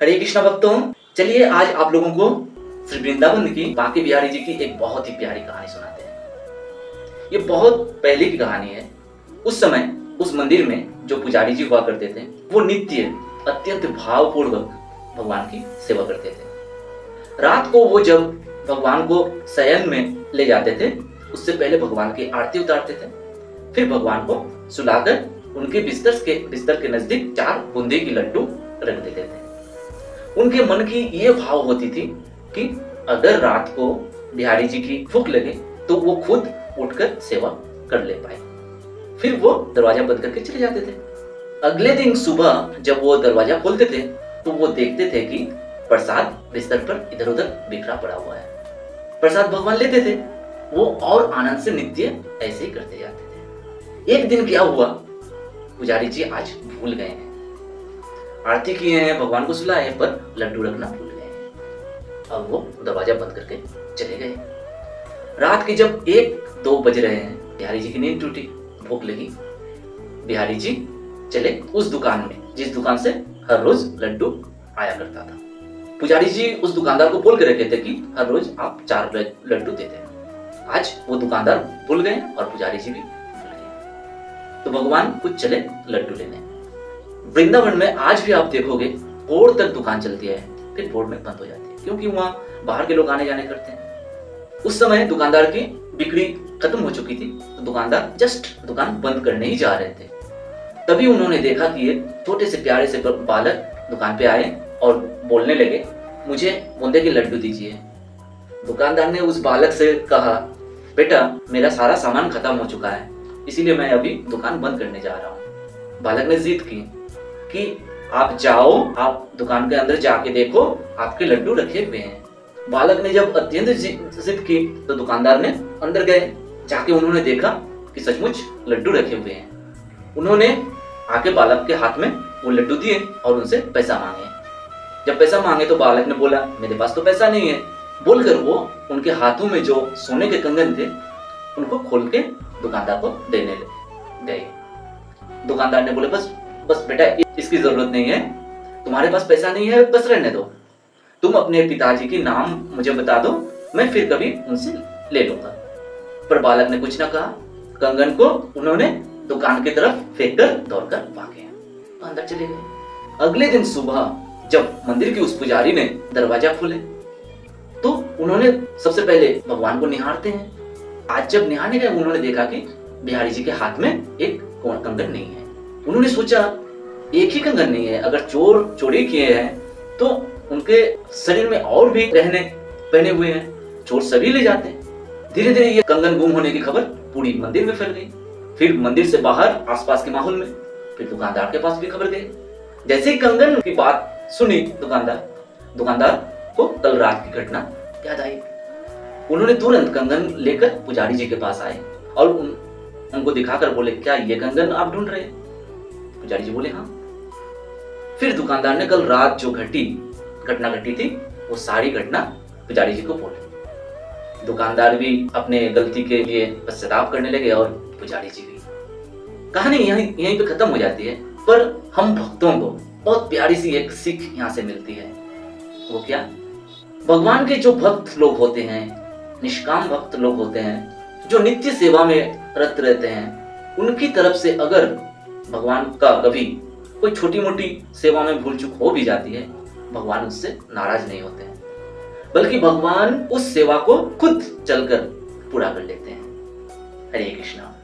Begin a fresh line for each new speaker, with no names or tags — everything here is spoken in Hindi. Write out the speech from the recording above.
हरे कृष्णा भक्तों, चलिए आज आप लोगों को श्री वृंदावन की बांके बिहारी जी की एक बहुत ही प्यारी कहानी सुनाते हैं। ये बहुत पहले की कहानी है। उस समय उस मंदिर में जो पुजारी जी हुआ करते थे वो नित्य अत्यंत भावपूर्वक भगवान की सेवा करते थे। रात को वो जब भगवान को शयन में ले जाते थे उससे पहले भगवान की आरती उतारते थे, फिर भगवान को सुलाकर उनके बिस्तर के नजदीक 4 बूंदे की लड्डू रख देते थे। उनके मन की ये भाव होती थी कि अगर रात को बिहारी जी की भूख लगे तो वो खुद उठकर सेवा कर ले पाए। फिर वो दरवाजा बंद करके चले जाते थे। अगले दिन सुबह जब वो दरवाजा खोलते थे तो वो देखते थे कि प्रसाद बिस्तर पर इधर उधर बिखरा पड़ा हुआ है। प्रसाद भगवान लेते थे, वो और आनंद से नित्य ऐसे ही करते जाते थे। एक दिन क्या हुआ, पुजारी जी आज भूल गए हैं, आरती किए हैं, भगवान को सुलाए हैं, पर लड्डू रखना भूल गए हैं। अब वो दरवाजा बंद करके चले गए। रात के जब 1-2 बज रहे हैं, बिहारी जी की नींद टूटी, भूख लगी। बिहारी जी चले उस दुकान में जिस दुकान से हर रोज लड्डू आया करता था। पुजारी जी उस दुकानदार को बोल के रखे थे कि हर रोज आप 4 लड्डू देते हैं। आज वो दुकानदार भूल गए और पुजारी जी भी भूल गए। तो भगवान कुछ चले लड्डू लेने। वृंदावन में आज भी आप देखोगे भोर तक दुकान चलती है, फिर भोर में बंद हो जाती है, क्योंकि वहाँ बाहर के लोग आने जाने करते हैं। उस समय दुकानदार की बिक्री खत्म हो चुकी थी, तो दुकानदार जस्ट दुकान बंद करने ही जा रहे थे। तभी उन्होंने देखा कि ये छोटे से प्यारे से बालक दुकान पे आए और बोलने लगे, मुझे बूंदे के लड्डू दीजिए। दुकानदार ने उस बालक से कहा, बेटा मेरा सारा सामान खत्म हो चुका है, इसीलिए मैं अभी दुकान बंद करने जा रहा हूँ। बालक ने जिद की कि आप जाओ, आप दुकान के अंदर जाके देखो, आपके लड्डू रखे हुए हैं। बालक ने जब अत्यंत जिद की तो दुकानदार ने अंदर गए। जाके उन्होंने देखा कि सचमुच लड्डू रखे हुए हैं। उन्होंने आके बालक के हाथ में वो लड्डू दिए और उनसे पैसा मांगे। जब पैसा मांगे तो बालक ने बोला, मेरे पास तो पैसा नहीं है। बोलकर वो उनके हाथों में जो सोने के कंगन थे उनको खोल के दुकानदार को देने गए। दुकानदार ने बोले, बस बेटा इसकी जरूरत नहीं है, तुम्हारे पास पैसा नहीं है, बस रहने दो, तुम अपने पिताजी के नाम मुझे बता दो, मैं फिर कभी उनसे ले लूंगा। पर बालक ने कुछ ना कहा। कंगन को उन्होंने दुकान की तरफ फेंक कर दौड़कर भागे, अंदर चले गए। अगले दिन सुबह जब मंदिर के उस पुजारी ने दरवाजा खोले तो उन्होंने सबसे पहले भगवान को निहारते हैं। आज जब निहारने गए उन्होंने देखा कि बिहारी जी के हाथ में एक कंगन नहीं है। उन्होंने सोचा एक ही कंगन नहीं है, अगर चोर चोरी किए हैं तो उनके शरीर में और भी गहने पहने हुए हैं, चोर सभी ले जाते हैं। धीरे धीरे ये कंगन गुम होने की खबर पूरी मंदिर में फैल गई। फिर मंदिर से बाहर आसपास के माहौल में, फिर दुकानदार के पास भी खबर गई। जैसे ही कंगन की बात सुनी दुकानदार को कल रात की घटना याद आई। उन्होंने तुरंत कंगन लेकर पुजारी जी के पास आए और उनको दिखाकर बोले, क्या ये कंगन आप ढूंढ रहे हैं? पुजारी जी बोले, हाँ। फिर दुकानदार ने कल रात जो घटना घटी थी वो सारी घटना पुजारी जी को बोली। दुकानदार भी अपने गलती के लिए पश्चाताप करने लगे और पुजारी जी भी। कहानी यहीं पे खत्म हो जाती है, पर हम भक्तों को बहुत प्यारी सी एक सीख यहाँ से मिलती है। वो क्या? भगवान के जो भक्त लोग होते हैं, निष्काम भक्त लोग होते हैं, जो नित्य सेवा में रत रहते हैं, उनकी तरफ से अगर भगवान का कभी कोई छोटी मोटी सेवा में भूल चूक हो भी जाती है, भगवान उससे नाराज नहीं होते हैं, बल्कि भगवान उस सेवा को खुद चलकर पूरा कर लेते हैं। हरे कृष्णा।